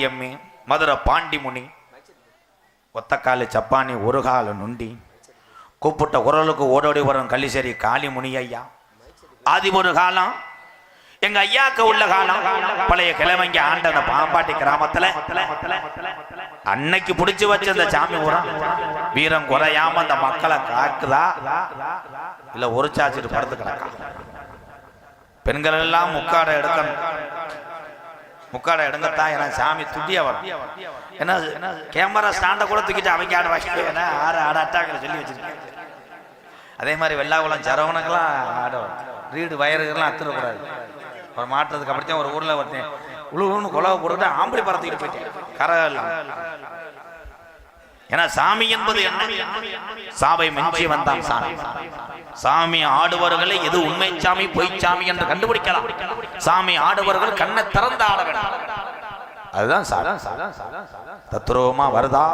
பாண்டியம்மி மதுரை பாண்டிமுனி ஒத்தக்காலு சப்பானி ஒரு கால நுண்டி கூப்பிட்ட குரலுக்கு ஓடோடி வரும் கள்ளிசேரி காளிமுனி ஐயா ஆதி ஒரு காலம் எங்க ஐயாக்கு உள்ள காலம் பழைய கிழமைங்க ஆண்ட அந்த பாம்பாட்டி கிராமத்துல அன்னைக்கு புடிச்சு வச்ச அந்த சாமி ஊரம் வீரம் குறையாம அந்த மக்களை காக்குதா இல்ல ஒரு சாச்சிட்டு படுத்து கிடக்கா பெண்கள் எல்லாம் முக்காடை எடுங்கத்தான் ஏன்னா சாமி துட்டியா வரும் ஏன்னா கேமரா ஸ்டாண்ட கூட தூக்கிட்டு அவங்க ஆட வாங்க அட்டாக்கில் சொல்லி வச்சிருக்கேன் அதே மாதிரி வெள்ளாகுளம் சரவணங்கெல்லாம் ஆடும் ரீடு வயறுகள்லாம் அத்துடக்கூடாது ஒரு மாற்றத்துக்கு அப்படித்தான் ஒரு ஊர்ல ஒருத்தன் உழுவுன்னு கொலவை போட்டு ஆம்பளை பறத்துக்கிட்டு போயிட்டேன் கரை எல்லாம் ஏன்னா சாமி என்பது என்ன சாவை மெஞ்சி வந்தான் சாமி சாமி ஆடுவர்களை எது உண்மை சாமி பொய் சாமி என்று கண்டுபிடிக்கலாம் சாமி ஆடுவர்கள் கண்ணை திறந்து ஆட வேண்டும் அதுதான் தத்துருவமா வருதா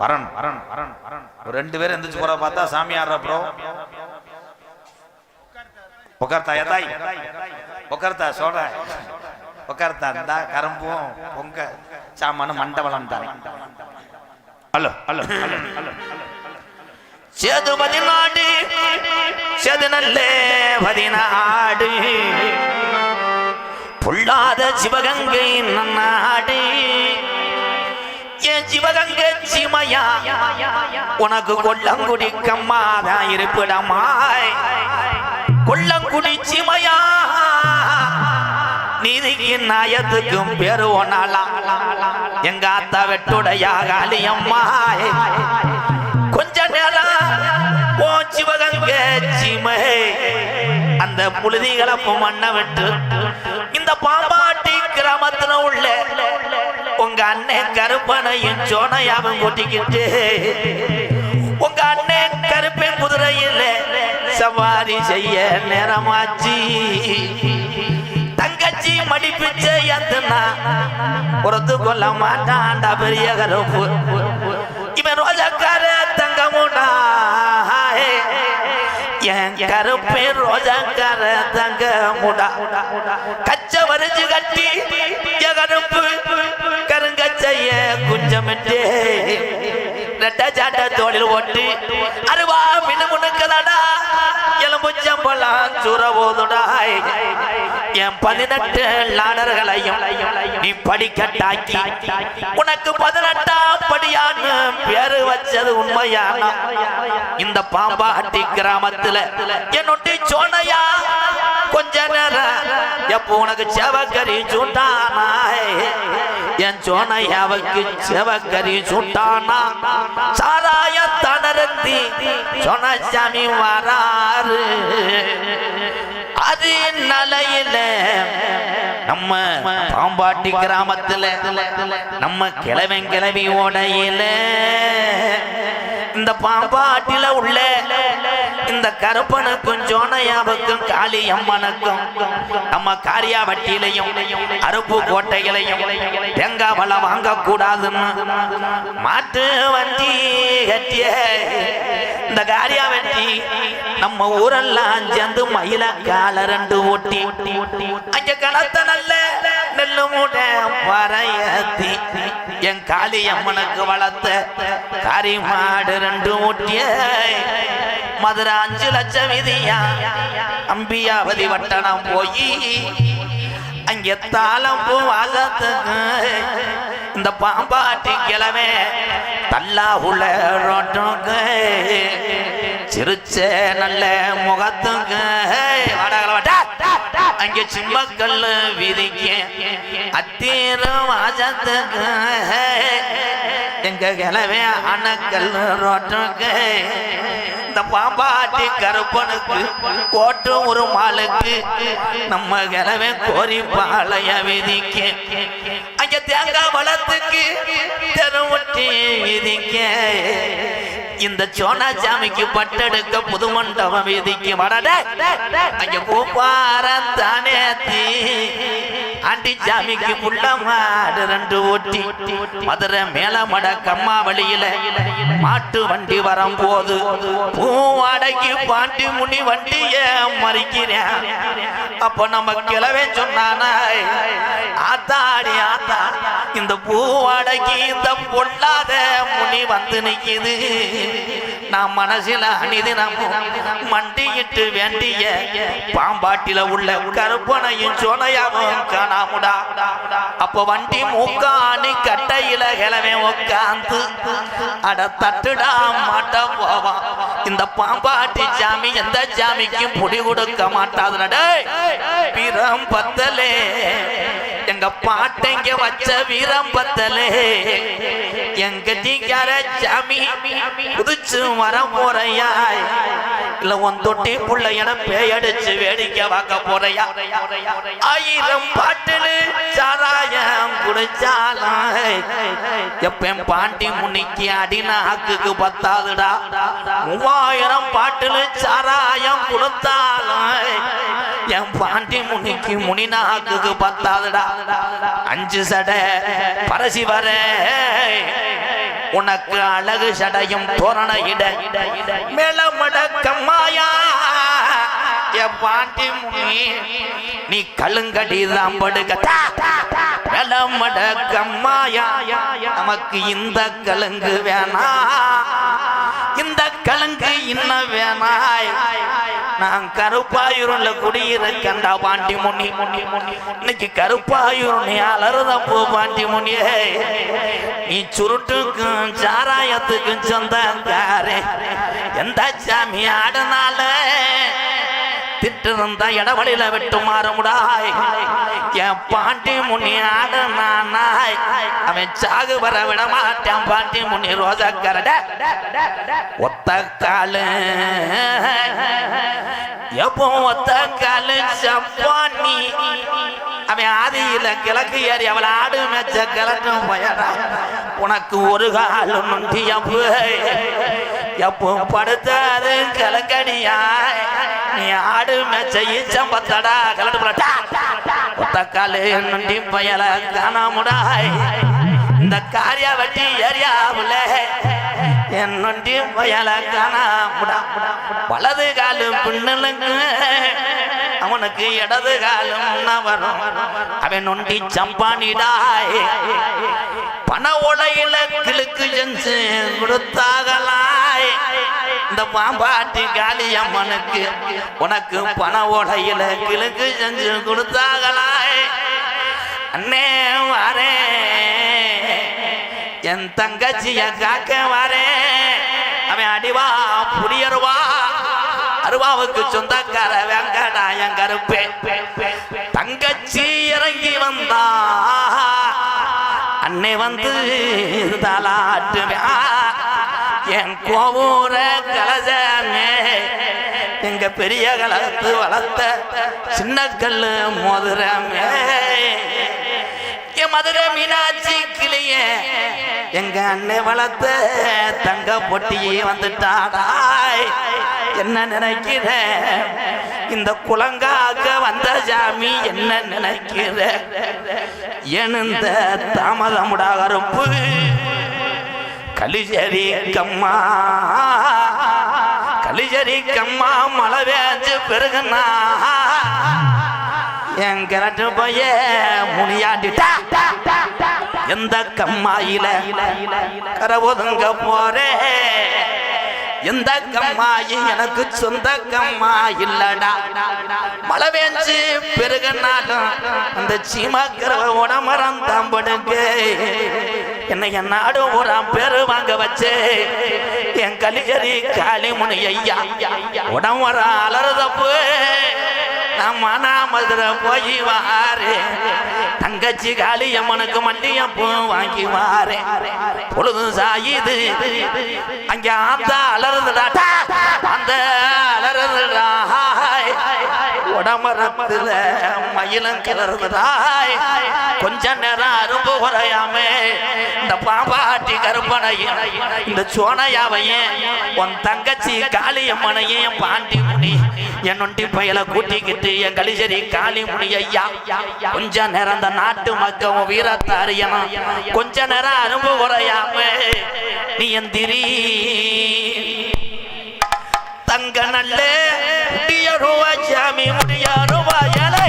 வரன் வரன் வரன் வரன் ஒரு 2 பேரும் எந்திரிச்சு போற பார்த்தா சாமி ஆடுற ப்ரோ உட்கார்த்தா ஏதாய் உட்கார்த்தா சொல்ற உட்கார்த்தா இருந்தா கரும்பும் பொங்க சாமான மண்டபலம் தான் hello hello hello hello Sethu 14 Sethu நல்லே 14 பொல்லாத சிவகங்கை நன்னாடு என் சிவகங்கை சிமையா உனக்கு கொல்லங்குடி கம்மாதான் இருப்பிடமாய் கொல்லங்குடி சிமையா நீதிக்கு நாயத்துக்கும் பேரு ஒன்னாலாம் எங்க அத்தா வெட்டுடையா காளியம்மாய் கொஞ்ச நேரம் ஓ சிவகங்கை சிமை அந்த புழுதிகளை மண்ண விட்டு இந்த பாம்பாட்டி கிராமத்துல உள்ள உங்க அண்ணன் கருப்பனையும் சோனையாவும் கூட்டிக்கிட்டு உங்க அண்ணன் கருப்பன் குதிரையில் சவாரி செய்ய நேரமாச்சு தங்கச்சி மடிப்பிச்ச எத்தனா பொறுத்து கொள்ள மாட்டான்டா பெரிய கருப்பு இவன் ரோஜாக்கார தங்கமுடா என் கருப்பே ரோஜாக்கார தங்க முடா கச்ச வரிஞ்சு கட்டி கருப்பு கருங்கச்சைய குஞ்சமிட்டு ரெட்ட சாட்ட தோளில் ஓட்டு அருவா மினுமுனுக்கலடா எலும்புச்சம்பலாம் சுர போதுடாய் என் 18 லாடர்களையும் நீ படிக்கட்டாக்கி உனக்கு 18ஆம் படியான்னு பேரு வச்சது உண்மையான இந்த பாம்பாட்டி கிராமத்துல என்னொட்டி சோனையா கொஞ்ச நேரம் எப்போ உனக்கு செவக்கறி சுட்டானாய் என் சோனையாவுக்கு செவக்கறி சுட்டானா சாராய தனரந்தி சோனசாமி வராரு அது நலையில நம்ம பாம்பாட்டி கிராமத்துல நம்ம கிழவி ஓடையில இந்த பாம்பாட்டில உள்ள இந்த கருப்பனுக்கும் சோனையாவுக்கும் காளியம்மனுக்கும் நம்ம காரியாவட்டியிலையும் அருப்பு கோட்டைகளையும் தேங்காய் பழம் வாங்க கூடாதுன்னு மாட்டு வண்டி கட்டிய இந்த காரியாவட்டி நம்ம ஊரெல்லாம் சேர்ந்து மயில கால 2 ஓட்டி அங்க கணத்த நல்ல நெல்லு மூட்டை பறையத்தி என் காளியம்மனுக்கு வளர்த்த காரி மாடு 2 ஓட்டிய மதுரை 5 லட்சம் விதியா அம்பியாவதி வட்டணம் போய் அங்கே தாளம் பூ வாசத்துக்கு இந்த பாம்பாட்டி கிழமை தல்லா உள்ள ரோட்டுக்கு சிரிச்ச நல்ல முகத்துக்கு அங்கே சிம்மக்கல் விதிக்க அத்தீர வாசத்துக்கு எங்க கிழமை அணக்கல் ரோட்டுக்கு இந்த பாம்பாட்டி கருப்பனுக்கு கோட்டு ஒரு மாலுக்கு நம்ம கிழமை கோரி பாளைய விதிக்க அங்க தேங்காய் வளத்துக்கு தெருவட்டி விதிக்க இந்த சோனாசாமிக்கு பட்டெடுக்க புது மண்டபம் விதிக்க வடட அங்க பூப்பார தானே ஆண்டி சாமிக்கு புள்ள மாடு 2 ஓட்டி மதுரை மேலமட கம்மா வழியில மாட்டு வண்டி வரும்போது பூவாடைக்கு பாண்டி முனி வண்டிய மறிக்கிறேன். அப்ப நம்ம கிளவே சொன்னான ஆத்தாடி ஆத்தா இந்த பூவாடைக்கு இந்த பொல்லாத முனி வந்து நிக்குது. நான் மனசில அணிதினமும் மண்டியிட்டு வேண்டிய பாம்பாட்டில உள்ள கருப்பனையும் சோனையாவும் காணாமுடா. அப்ப வண்டி மூக்காணி கட்டையில கிளவே உட்காந்து அட தட்டுடா மாட்ட போவான். இந்த பாம்பாட்டி சாமி எந்த சாமிக்கும் புடி கொடுக்க மாட்டாதுடா. வீரம் பத்தலே எங்க பாட்டைங்க வச்ச வீரம் பத்தலே எங்க டீக்கார சாமி புதுச்சு வர போறையா இல்ல உன் தொட்டி புள்ள என பேயடிச்சு வேடிக்கை பார்க்க போறையா? 1000 பாட்டிலு சாராயம் குடிச்சாலும் எப்ப பாண்டி முன்னிக்கு அடிநாக்குக்கு பத்தாதுடா. 3000 பாட்டிலு சாராயம் கொடுத்தாலும் என் பாண்டி முன்னிக்கு முனிநாக்குக்கு பத்தாதுடா. 5 சடை பரசி வர உனக்கு அழகு சடையும் தோரண இட மேலமட கம்மாயா என் பாண்டி முனி நீ கழுங்கடி தான் படுக்க மேலமட கம்மாயா நமக்கு இந்த கழுங்கு வேணா இந்த கழுங்கு இன்னும் வேணாய். நான் கருப்பாயூர்ல குடியிருக்கண்டா பாண்டி முனி இன்னைக்கு கருப்பாயூர் நீ அலறுதப்போ பாண்டி முனியே நீ சுருட்டுக்கும் சாராயத்துக்கும் சொந்தக்காரே எந்த சாமி ஆடுனால திட்டு இருந்தா இடவழியில விட்டு மாறுமுடாய். என் பாண்டி முனி ஆடுனானாய் அவன் சாகு வர விட மாட்டான். பாண்டி முனி ரோஜக்கரட ஒத்த காலு எப்போ ஒத்த காலு சப்பானி அவன் ஆதியில கிழக்கு ஏறி அவளை ஆடு மேச்ச கிழக்கும் பயடா. உனக்கு ஒரு காலு நொண்டி எப்போ படுத்தாது கிழக்கடியா நீ ஆடு மேச்ச ஈச்சம்பத்தடா கிளட்டு போலட்டா ஒத்த காலு நொண்டி பயல காணாமுடாய். இந்த காரிய வட்டி ஏரியாவுல என் நொண்டி பயல காணாமுடா. வலது காலு பின்னலுங்க அவனுக்கு இடது காலம் வரும் அவன் நொண்டி சம்பானிடாய். பண உடையில கிழக்கு செஞ்சு கொடுத்தாகலாய். இந்த பாம்பாட்டி காளியம்மனுக்கு உனக்கு பண உடையில கிழக்கு செஞ்சு கொடுத்தாகலாய். அண்ணே வாரே என் தங்கச்சிய காக்க வாரே அவன் அடிவா புடியருவா அருவாவுக்கு சொந்தக்கார வெங்கடாயம் கருப்பே தங்கச்சி இறங்கி வந்தா அன்னை வந்து தாலாட்டுவேன் என் கோவூர கலஜமே எங்க பெரிய கலத்து வளர்த்த சின்ன கல்லு மோதிரமே என் மதுரை மீனாட்சி கிளியே எங்க அன்னை வளர்த்த தங்க பொட்டியே வந்துட்டாடாய். என்ன நினைக்கிற இந்த குலங்காக்க வந்த சாமி என்ன நினைக்கிற எழுந்த தாமதமுடா கருப்பு கலிஜரி கம்மா கலிஜரி கம்மா மழை வேஞ்சு பெருகுனா என் கிணற்று போய முனியாண்டிட்டா எந்த கம்மாயில கரவுதுங்க போறே எந்த கம்மாயி எனக்கு சொந்த கம்மா இல்லடா. மழை வேஞ்சு பெருகனாலும் அந்த சீமாக்கிறவ உடமரம் தாம்படுங்க என்னை என் நாடு ஒரு பேரு வாங்க வச்சு என் கலிஜரி காளிமுனி ஐயா உடம்பர அலறுதப்பு நான் மதுரை போய் வாரே தங்கச்சி காளியம்மனுக்கு மண்டியப்பூ வாங்கி வாரே பொழுது சாயுது அங்க அந்த அலறுதுடா அந்த அலறுதுடா உடம்பரத்துல மயிலும் கிளறுதுடாய் கொஞ்ச நேரம் அரும்பு குறையாமே இந்த பாம்பாட்டி கருப்பனையும் இந்த சோனையாவையும் உன் தங்கச்சி காளியம்மனையும் என் பாண்டி முனி என் நொண்டி பயல கூட்டிக்கிட்டு என் கலிசரி காளி முனி ஐயா கொஞ்ச நேரம் அந்த நாட்டு மக்கள் வீரத்தை அறியணும், கொஞ்ச நேரம் அரும்பு குறையாம நீ எந்திரி தங்க நல்ல ரூபா சாமி முடியா ரூபா ஏழை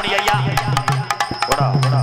அருள்மணி ஐயா போடா போடா